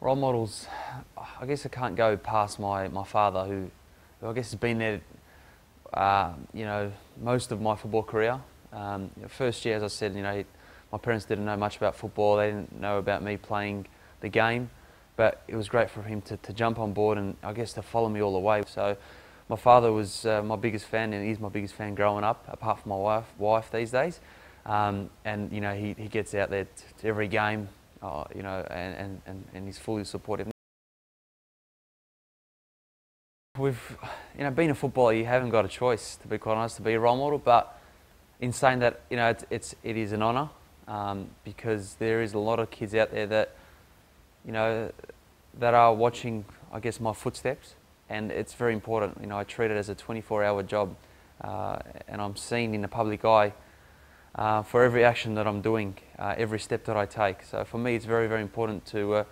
Role models, I guess I can't go past my father, who I guess has been there, most of my football career. First year, as I said, my parents didn't know much about football. They didn't know about me playing the game, but it was great for him to jump on board and I guess to follow me all the way. So my father was my biggest fan, and he's my biggest fan growing up, apart from my wife these days. And he gets out there to every game, and he's fully supportive. Being a footballer, you haven't got a choice, to be quite honest, to be a role model. But in saying that, it is an honour, because there is a lot of kids out there that, that are watching, I guess, my footsteps, and it's very important. I treat it as a 24-hour job, and I'm seen in the public eye for every action that I'm doing, every step that I take. So for me, it's very, very important to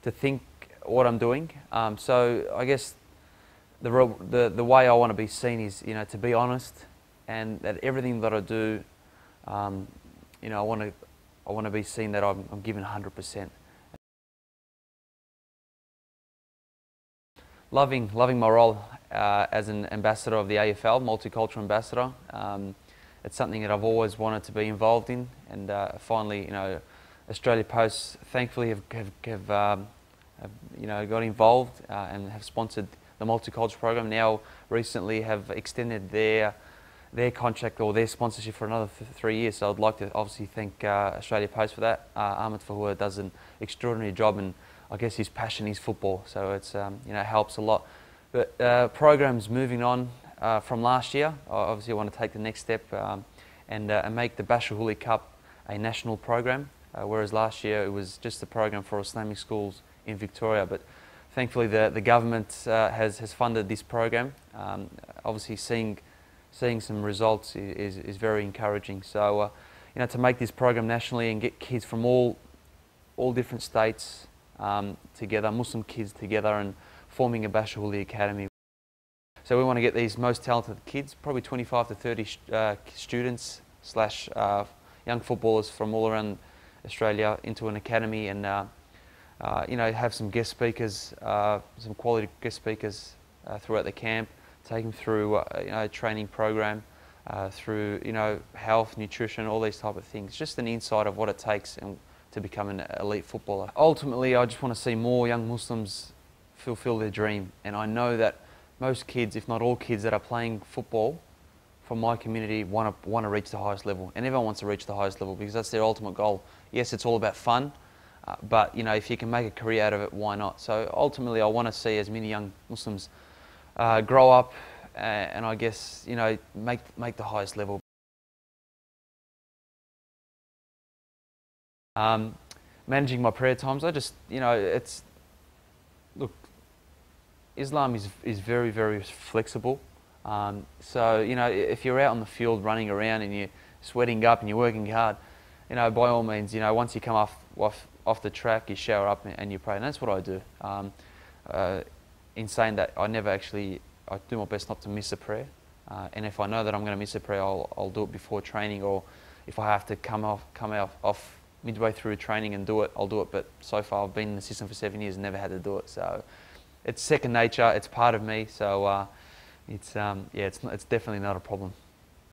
think what I'm doing. So I guess the way I want to be seen is, to be honest, and that everything that I do, I want to be seen that I'm giving 100%. Loving my role as an ambassador of the AFL, multicultural ambassador. It's something that I've always wanted to be involved in, and finally, Australia Post thankfully have got involved and have sponsored the multicultural program. Now, recently, have extended their contract or their sponsorship for another 3 years. So I'd like to obviously thank Australia Post for that. Ahmed Fahua does an extraordinary job, and I guess his passion is football, so it's helps a lot. But programs moving on from last year, obviously I want to take the next step and make the Bachar Houli Cup a national program, whereas last year it was just a program for Islamic schools in Victoria. But thankfully the government has funded this program. Obviously seeing some results is very encouraging. So to make this program nationally and get kids from all different states together, Muslim kids together, and forming a Bachar Houli Academy. So we want to get these most talented kids, probably 25 to 30 students / young footballers from all around Australia, into an academy, and have some guest speakers, some quality guest speakers throughout the camp, take them through a training program, through health, nutrition, all these type of things. Just an insight of what it takes and to become an elite footballer. Ultimately, I just want to see more young Muslims fulfill their dream, and I know that most kids, if not all kids, that are playing football from my community want to reach the highest level, and everyone wants to reach the highest level because that's their ultimate goal. Yes, it's all about fun, but if you can make a career out of it, why not? So ultimately, I want to see as many young Muslims grow up and I guess make the highest level. Managing my prayer times, I just look, Islam is very, very flexible. So if you're out on the field running around and you're sweating up and you're working hard, by all means, once you come off the track, you shower up and you pray, and that's what I do. In saying that, I do my best not to miss a prayer, and if I know that I'm going to miss a prayer, I'll do it before training, or if I have to come off midway through training and do it, I'll do it. But so far, I've been in the system for 7 years and never had to do it. So it's second nature. It's part of me. So it's definitely not a problem.